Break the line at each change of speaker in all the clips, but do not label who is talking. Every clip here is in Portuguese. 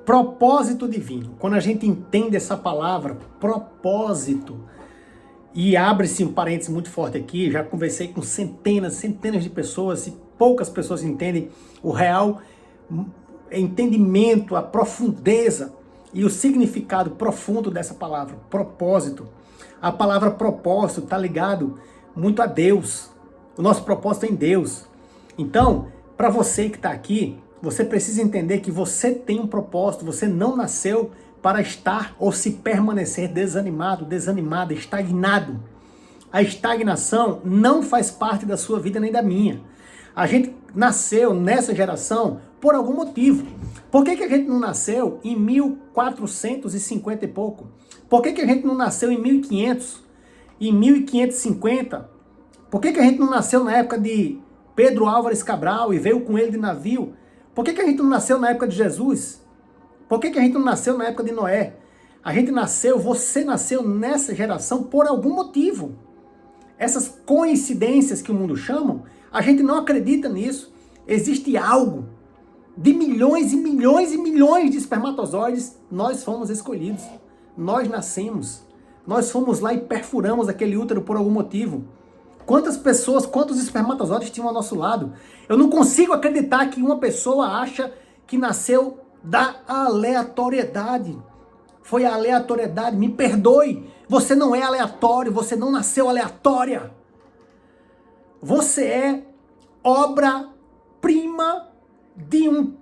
Propósito divino. Quando a gente entende essa palavra, propósito, e abre-se um parênteses muito forte aqui, já conversei com centenas de pessoas e poucas pessoas entendem o real entendimento, a profundeza e o significado profundo dessa palavra, propósito. A palavra propósito está ligado muito a Deus. O nosso propósito é em Deus. Então, para você que está aqui, você precisa entender que você tem um propósito, você não nasceu para estar ou se permanecer desanimado, desanimada, estagnado. A estagnação não faz parte da sua vida nem da minha. A gente nasceu nessa geração por algum motivo. Por que a gente não nasceu em 1450 e pouco? Por que a gente não nasceu em 1500, em 1550? Por que a gente não nasceu na época de Pedro Álvares Cabral e veio com ele de navio? Por que a gente não nasceu na época de Jesus? Por que a gente não nasceu na época de Noé? A gente nasceu, você nasceu nessa geração por algum motivo. Essas coincidências que o mundo chama, a gente não acredita nisso. Existe algo de milhões e milhões e milhões de espermatozoides, nós fomos escolhidos. Nós nascemos. Nós fomos lá e perfuramos aquele útero por algum motivo. Quantas pessoas, quantos espermatozoides tinham ao nosso lado? Eu não consigo acreditar que uma pessoa acha que nasceu da aleatoriedade. Foi a aleatoriedade. Me perdoe. Você não é aleatório. Você não nasceu aleatória. Você é obra-prima de um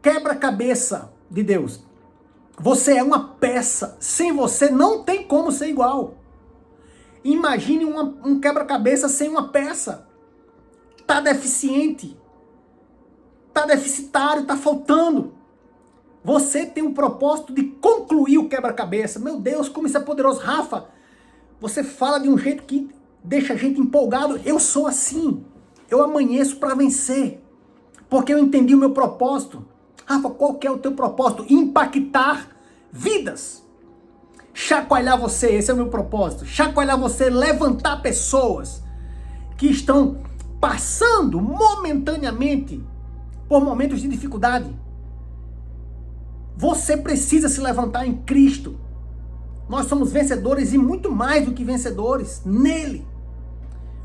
quebra-cabeça de Deus. Você é uma peça. Sem você não tem como ser igual. Imagine um quebra-cabeça sem uma peça. Está deficiente. Está deficitário, está faltando. Você tem um propósito de concluir o quebra-cabeça. Meu Deus, como isso é poderoso. Rafa, você fala de um jeito que deixa a gente empolgado. Eu sou assim. Eu amanheço para vencer. Porque eu entendi o meu propósito. Rafa, qual que é o teu propósito? Impactar vidas. Chacoalhar você, esse é o meu propósito. Chacoalhar você, levantar pessoas que estão passando momentaneamente por momentos de dificuldade. Você precisa se levantar em Cristo. Nós somos vencedores e muito mais do que vencedores nele.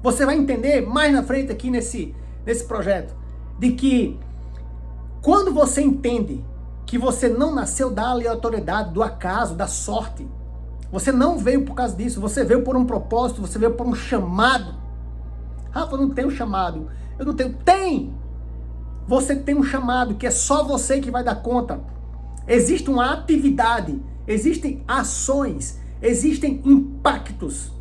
Você vai entender mais na frente aqui nesse projeto, de que quando você entende que você não nasceu da aleatoriedade, do acaso, da sorte, você não veio por causa disso, você veio por um propósito, você veio por um chamado. Rafa, eu não tenho chamado, eu não tenho. Tem! Você tem um chamado que é só você que vai dar conta. Existe uma atividade, existem ações, existem impactos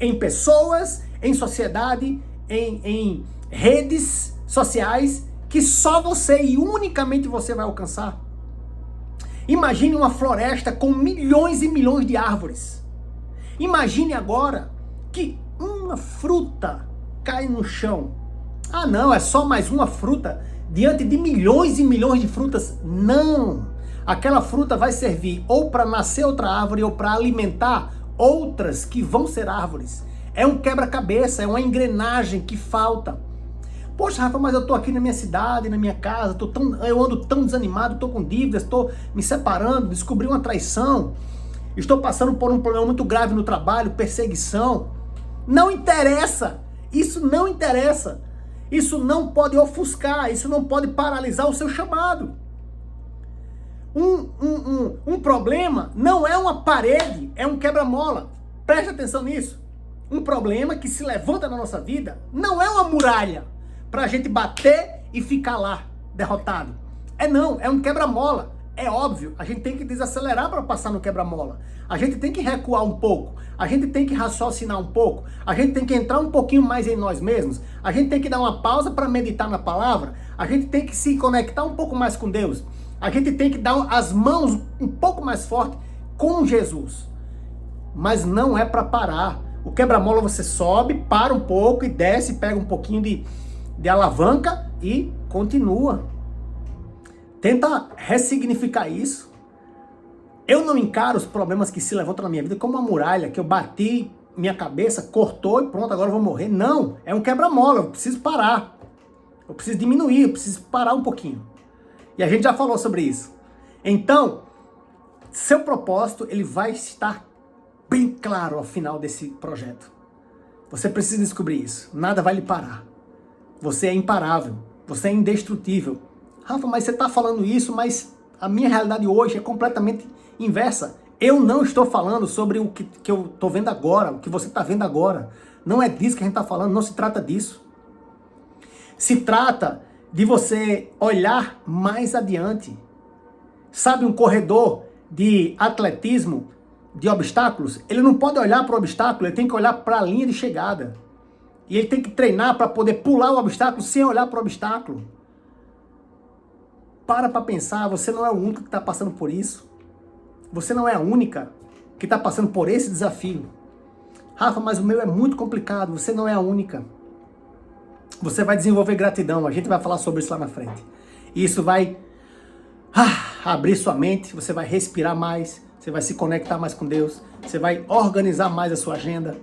em pessoas, em sociedade, em redes sociais, que só você e unicamente você vai alcançar. Imagine uma floresta com milhões e milhões de árvores. Imagine agora que uma fruta cai no chão. Ah não, é só mais uma fruta diante de milhões e milhões de frutas. Não! Aquela fruta vai servir ou para nascer outra árvore ou para alimentar outras que vão ser árvores. É um quebra-cabeça, é uma engrenagem que falta. Poxa, Rafa, mas eu estou aqui na minha cidade, na minha casa, eu ando tão desanimado, estou com dívidas, estou me separando, descobri uma traição, estou passando por um problema muito grave no trabalho, perseguição. Não interessa, isso não interessa, isso não pode ofuscar, isso não pode paralisar o seu chamado. Um problema não é uma parede, é um quebra-mola. Preste atenção nisso. Um problema que se levanta na nossa vida não é uma muralha para a gente bater e ficar lá, derrotado. É um quebra-mola. É óbvio, a gente tem que desacelerar para passar no quebra-mola. A gente tem que recuar um pouco. A gente tem que raciocinar um pouco. A gente tem que entrar um pouquinho mais em nós mesmos. A gente tem que dar uma pausa para meditar na palavra. A gente tem que se conectar um pouco mais com Deus. A gente tem que dar as mãos um pouco mais forte com Jesus. Mas não é para parar. O quebra-mola você sobe, para um pouco e desce, pega um pouquinho de alavanca e continua. Tenta ressignificar isso. Eu não encaro os problemas que se levantam na minha vida como uma muralha, que eu bati minha cabeça, cortou e pronto, agora eu vou morrer. Não, é um quebra-mola, eu preciso parar. Eu preciso diminuir, eu preciso parar um pouquinho. E a gente já falou sobre isso. Então, seu propósito, ele vai estar bem claro ao final desse projeto. Você precisa descobrir isso. Nada vai lhe parar. Você é imparável. Você é indestrutível. Rafa, mas você está falando isso, mas a minha realidade hoje é completamente inversa. Eu não estou falando sobre o que eu estou vendo agora, o que você está vendo agora. Não é disso que a gente está falando, não se trata disso. Se trata de você olhar mais adiante. Sabe, um corredor de atletismo, de obstáculos, ele não pode olhar para o obstáculo, ele tem que olhar para a linha de chegada. E ele tem que treinar para poder pular o obstáculo sem olhar para o obstáculo. Para pensar, você não é o único que está passando por isso. Você não é a única que está passando por esse desafio. Rafa, mas o meu é muito complicado, você não é a única. Você vai desenvolver gratidão, a gente vai falar sobre isso lá na frente. E isso vai abrir sua mente, você vai respirar mais, você vai se conectar mais com Deus, você vai organizar mais a sua agenda,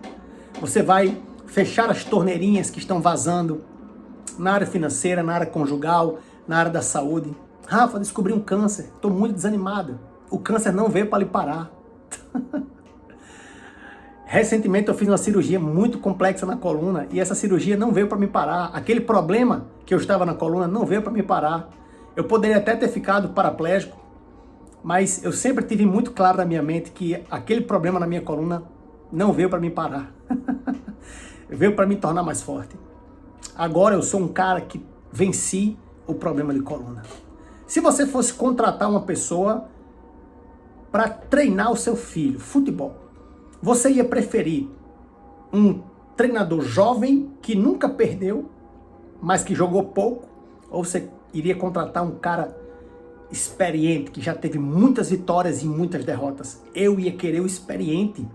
você vai fechar as torneirinhas que estão vazando na área financeira, na área conjugal, na área da saúde. Rafa, descobri um câncer, estou muito desanimado. O câncer não veio para lhe parar. Recentemente eu fiz uma cirurgia muito complexa na coluna e essa cirurgia não veio para me parar. Aquele problema que eu estava na coluna não veio para me parar. Eu poderia até ter ficado paraplégico, mas eu sempre tive muito claro na minha mente que aquele problema na minha coluna não veio para me parar. Veio para me tornar mais forte. Agora eu sou um cara que venci o problema de coluna. Se você fosse contratar uma pessoa para treinar o seu filho, futebol, você ia preferir um treinador jovem que nunca perdeu, mas que jogou pouco, ou você iria contratar um cara experiente, que já teve muitas vitórias e muitas derrotas? Eu ia querer o experiente,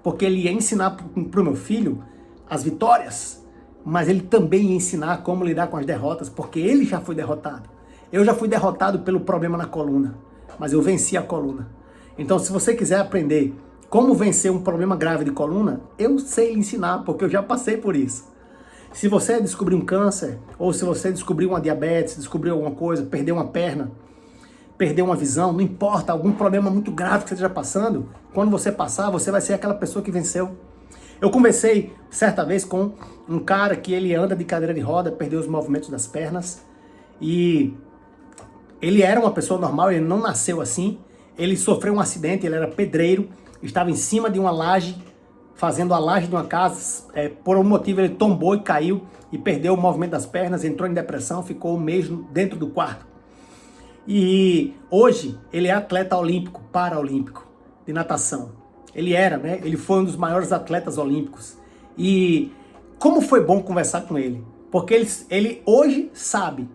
porque ele ia ensinar para o meu filho as vitórias, mas ele também ia ensinar como lidar com as derrotas, porque ele já foi derrotado. Eu já fui derrotado pelo problema na coluna, mas eu venci a coluna. Então, se você quiser aprender como vencer um problema grave de coluna, eu sei lhe ensinar, porque eu já passei por isso. Se você descobrir um câncer, ou se você descobrir uma diabetes, descobrir alguma coisa, perder uma perna, perder uma visão, não importa, algum problema muito grave que você esteja passando, quando você passar, você vai ser aquela pessoa que venceu. Eu conversei certa vez com um cara que ele anda de cadeira de roda, perdeu os movimentos das pernas, e ele era uma pessoa normal, ele não nasceu assim, ele sofreu um acidente, ele era pedreiro, estava em cima de uma laje, fazendo a laje de uma casa, por um motivo ele tombou e caiu, e perdeu o movimento das pernas, entrou em depressão, ficou um mês dentro do quarto. E hoje ele é atleta olímpico, paraolímpico, de natação. Ele era, né? Ele foi um dos maiores atletas olímpicos. E como foi bom conversar com ele, porque ele hoje sabe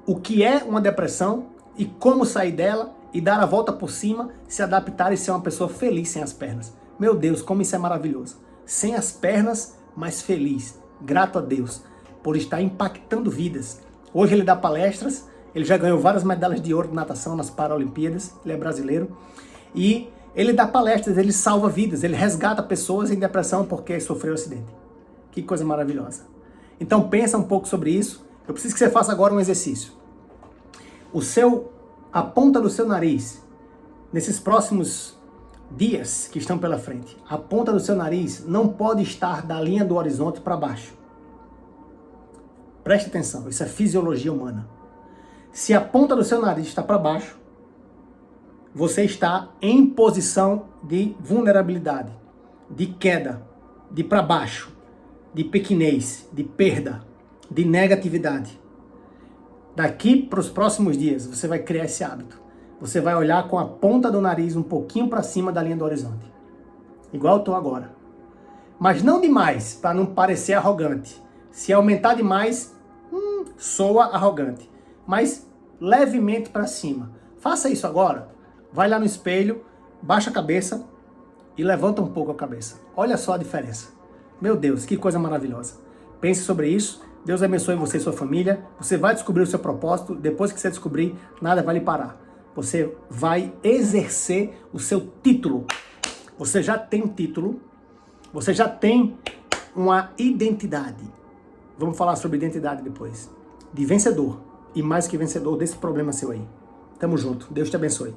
o que é uma depressão e como sair dela e dar a volta por cima, se adaptar e ser uma pessoa feliz sem as pernas. Meu Deus, como isso é maravilhoso. Sem as pernas, mas feliz. Grato a Deus por estar impactando vidas. Hoje ele dá palestras, ele já ganhou várias medalhas de ouro de natação nas Paralimpíadas, ele é brasileiro. E ele dá palestras, ele salva vidas, ele resgata pessoas em depressão porque sofreu um acidente. Que coisa maravilhosa. Então pensa um pouco sobre isso. Eu preciso que você faça agora um exercício. A ponta do seu nariz, nesses próximos dias que estão pela frente, a ponta do seu nariz não pode estar da linha do horizonte para baixo. Preste atenção, isso é fisiologia humana. Se a ponta do seu nariz está para baixo, você está em posição de vulnerabilidade, de queda, de para baixo, de pequenez, de perda, de negatividade. Daqui para os próximos dias, você vai criar esse hábito. Você vai olhar com a ponta do nariz um pouquinho para cima da linha do horizonte. Igual eu estou agora. Mas não demais, para não parecer arrogante. Se aumentar demais, soa arrogante. Mas levemente para cima. Faça isso agora. Vai lá no espelho, baixa a cabeça e levanta um pouco a cabeça. Olha só a diferença. Meu Deus, que coisa maravilhosa. Pense sobre isso. Deus abençoe você e sua família. Você vai descobrir o seu propósito. Depois que você descobrir, nada vai lhe parar. Você vai exercer o seu título. Você já tem um título. Você já tem uma identidade. Vamos falar sobre identidade depois. De vencedor. E mais que vencedor desse problema seu aí. Tamo junto. Deus te abençoe.